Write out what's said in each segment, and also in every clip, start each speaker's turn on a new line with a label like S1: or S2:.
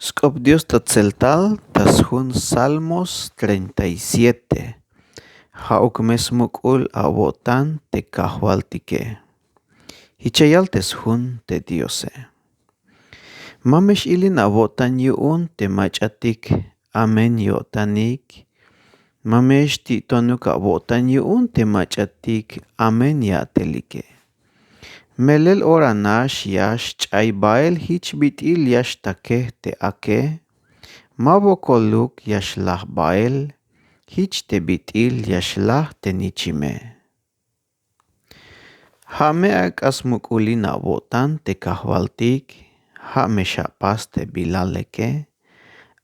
S1: Skop Dios tatzeltal tasjun Salmos 37. Jauk mesmukul abotan te kahualtike. Hichayal tesjun te Diose. Mamesh ilin abotan yuun te machatik amen yotanik. Mamesh titonuk abotan yuun te machatik amen yatelike. Melel oranash yash chaybael hich bitil yash takeh te ake. Mabokoluk yashlah bael hich te bitil yashlah te nichime. Hame ak asmukulin abotan te kahwaltik. Hame shapas te bilaleke.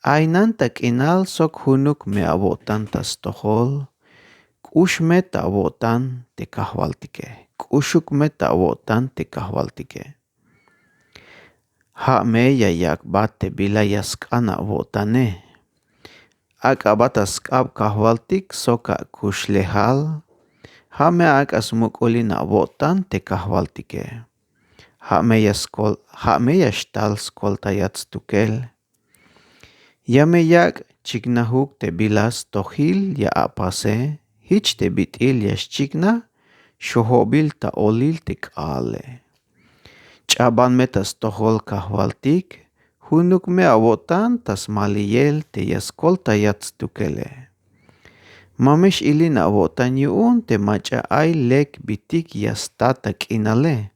S1: Ainan tak inal sok hunuk me abotan tas tohol. Kushmet abotan te kahwaltike. Kushuk met abotan te kahwaltike. Hame yayak bate bila yaskana abotane. Ak abatas kab kahwaltik soka kushlehal. Hame ak asmukulin abotan te kahwaltike. Hame yashtal skol tayats tukel. Yame yak chignahuk te bilas tohil ya apase. Hich te bitil yash chigna. Shohobil ta olil te kale. Chaban metas tohol kahwaltik. Hunuk me abotan tas maliyel te yaskol tayats tukele. Mamesh ilin abotan yuun te macha ay lek bitik yastata kinale.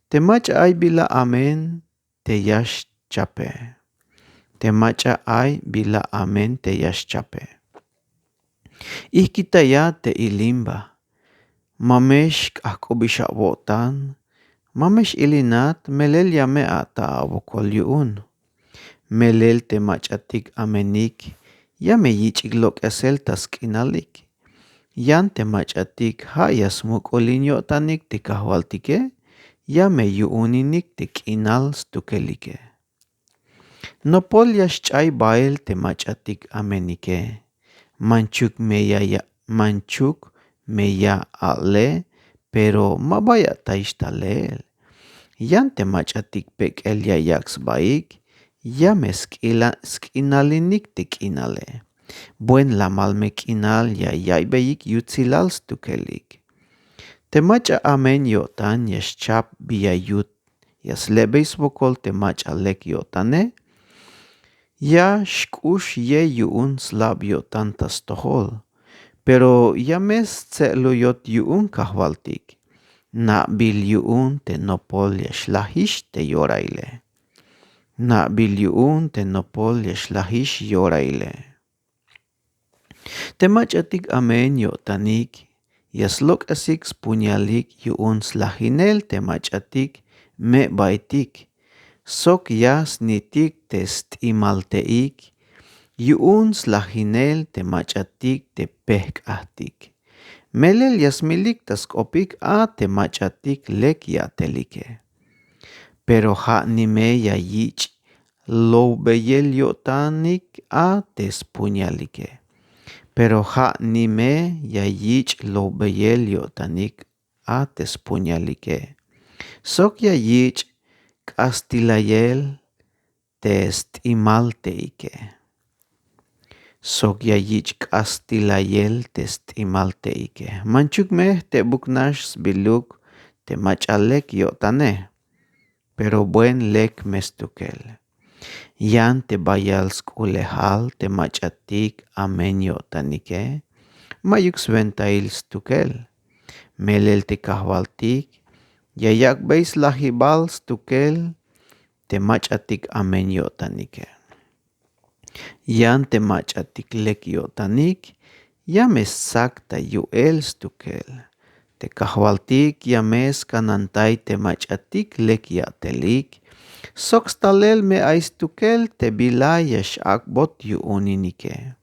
S1: Te macha ay bila amen te yash chape. Te macha ay bila amen te yash chape. Ihkitaya te ilimba. Mamesh kahkobisha abotan. Mamesh ilinat melel yame ata abokol yuun. Melel te machatik amenik. Yame yichiglok esel tas kinalik. Yan te machatik hayas mukolin yotanik te kahwaltike. Yame yuuninik te kinal stukelike. Nopol yash chay bael te machatik amenike. Manchuk meya ale. Pero mabaya taishtalel. Yan te machatik pekel yayaks baik. Yame skinalinik te kinale. Buen lamal me kinal yayay bayik yutzilal stukelik. Te macha amen yotan yashchap biyayut. Yaslebeis bokol te macha lek yotane. Ya shkush ye yuun slab yotan tas tohol. Pero yames tseluyot yuun kahwaltik. Na bil yuun te nopol yashlahish te yoraile. Na bil yuun te nopol yashlahish yoraile. Te machatik amen yotanik. Yaslok asik spunyalik yuun slahinel te machatik me baitik. Sok yas nitik te stimalteik. Yuun slahinel te machatik te pehkahtik. Melel yasmilik tas kopik a te machatik lek yatelike. Pero ha nime yayich lo beyel yotanik a te spunyalike. Pero ha nime yayich lo beyel yotanik a te spunyalike. Sok yayich kastilayel te stimalteike. Sok yayich kastilayel te stimalteike. Manchuk meh te buknash biluk te machalek yotane. Pero buen lek mestukel. Yan te bayal skulehal te machatik amen yotanike. Mayuk sventail stukel. Melel te kahwaltik. Yayak beis lahibal stukel. Te machatik amen yotanike. Yan te machatik lek yotanik. Yames sakta yuel stukel. Te kahwaltik yames kanantay te machatik lek yatelik. Sokstalel me aistukel te bila yash akbot yuuninike.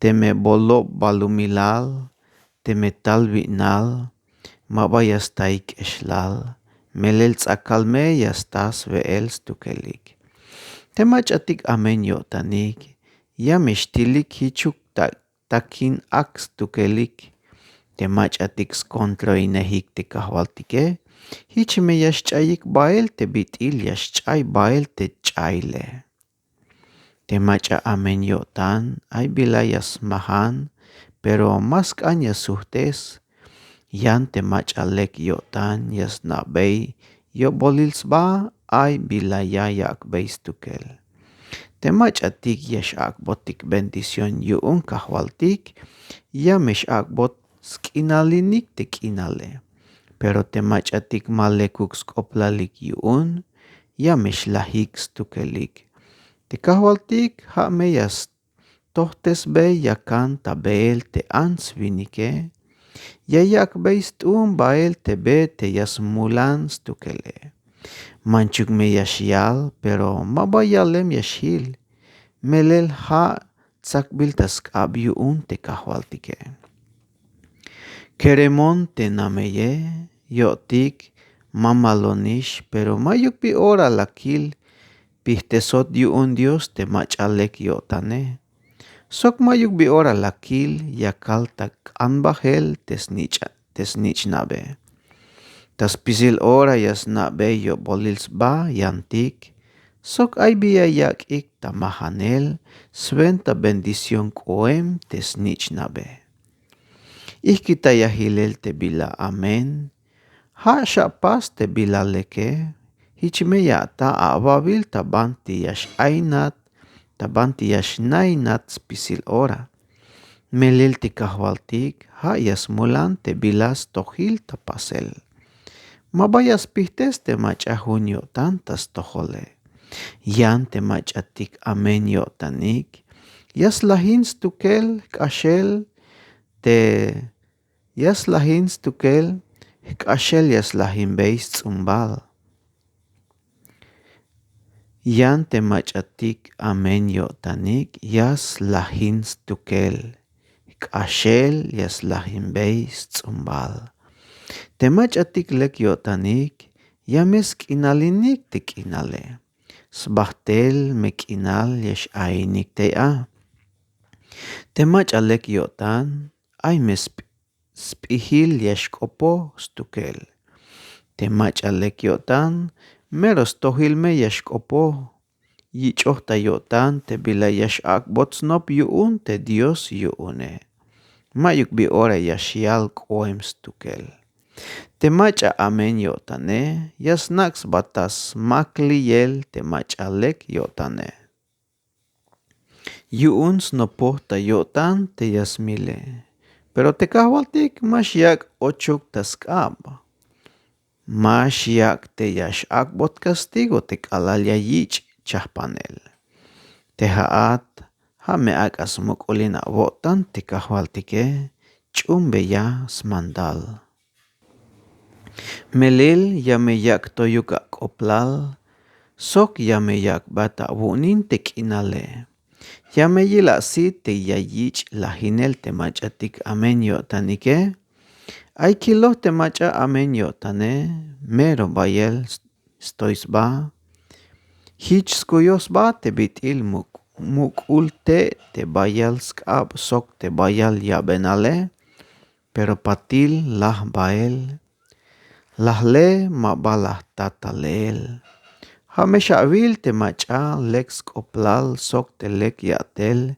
S1: Te me bolo balumilal. Te me talvinal. Mabayastaik eslal. Melel tsakalme yastas veel stukelik. Te machatik amen yotanik. Yameshtilik hichuk takin aks tukelik. Te machatik skontroinehik te kahwaltike. Hich me yashchayik bael te bitil yashchay bael te chayle. te macha amen yotan, ay bilayas mahan, pero mas kanya suhtes, yan te macha lek yotan, yas na bay, yo bolils ba, ay bilaya yak beis tukel. Te macha tik yash akbotik bendición yuun kahwaltik, ya mesh akbot skinalinik te kinale. Pero te machatik malekuk skoplalik yuun, ya mesh lahik stukelik. Te kahwaltik ha meyas tohtes be yakan tabel te ans vinike, ya yak beis tuun bael te be te yas mulan stukele. Manchuk me yashial, pero mabayalem yashil, melel ha tsakbil tas kab yuun te kahwaltike. Keremon te nameye, yotik mamalonish, pero mayuk pi ora lakil, pihtesot yuun Dios te machalek yotane. Sok mayuk bi ora lakil, yakal tak anbahel tesnich nabe. Tas pisil ora yas nabe yo bolils ba yantik, sok ay biya yak ik tamahanel, sventa bendición koem tesnich nabe. Ihkita yahilel te bila amen. Ha shapas te bila leke. Hichmeya ta ababil tabanti yash ainat. Tabanti yash nainat spisil ora. Melil ti kahwaltik. Ha yas mulan te bilas tohil tapasel. Mabayas pihtes te macha junyo tantas tohole. Yan te machatik amen yotanik. Yas lahin stukel kashel te yas lahin stukel kashel yas lahin beis tzumbal. Yan te machatik amen yotanik yas lahin stukel kashel yas lahin beis tzumbal. Te machatik lek yotanik yames kinalinik te kinale. Sbahtel me kinal yash ainik te a. Te machalek yotan ay mes spihil yashkopo stukel. Te machalek yotan meros tohilme yashkopo. Yichohta yotan te bila yash akbotsnop yuun te Dios yuune. Mayuk bi ora yashial koem stukel. Te macha amen yotane yas naks batas makliyel te machalek yotane. Yuun snopohta yotan te yasmile. Pero te kahwaltik masyak ochuk taskab. Masyak te yash akbot castigo te kalalya yich chahpanel. Te haat ha me akas mukulina wotan te kahwaltike chumbe ya smandal. Melil yameyak toyuka koplal, sok yameyak bata wunin te kinale. Yameyila si te yayich lahinel te machatik amen yotanike. Ay kilo te macha amen yotane, mero bayel stoisba. Hich skuyosba te bitil mukulte te bayal skab sok te bayal yabenale. Pero patil lah bael. Lahle mabalah tatalel. Hameshavil te macha lex koplal sok te lek yatel.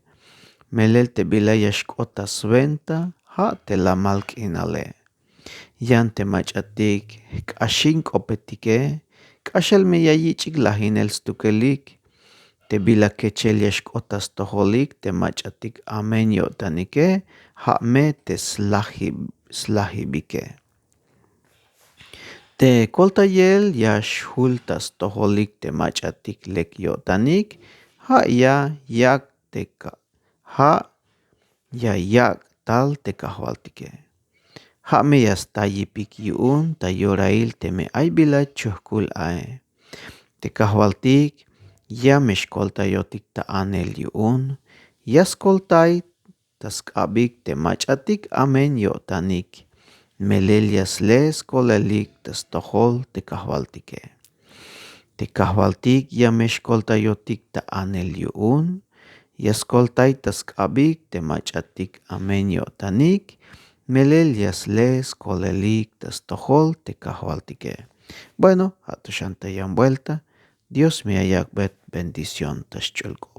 S1: Melel te bila yashkota sventa ha te la malkinale. Yan te machatik kashin kopetike. Kashel me yayichik lahinel stukelik. Te bila kechel yashkotas toholik te machatik amen yotanike. Ha me te slahibike. Te koltayel yash hultas toholik te machatik lek yotanik. Ha ya yak teka. Ha ya yak tal te kahwaltike. Ha me yas tayipik yuun tayorail te me ay bila chuhkul ay. Te kahwaltik ya meshkoltayotik ta anel yuun. Yas koltay taskabik te machatik amen yotanik. Melelias les kolelik tas tohol te kahwaltike. Te kahwaltik ya meshkoltayotik ta anel yuun. Yaskoltay taskabik te machatik amen yotanik. Melelias les kolelik tas tohol te kahwaltike. Bueno, hatu shanta yan vuelta. Dios me haya bendición tas chulko.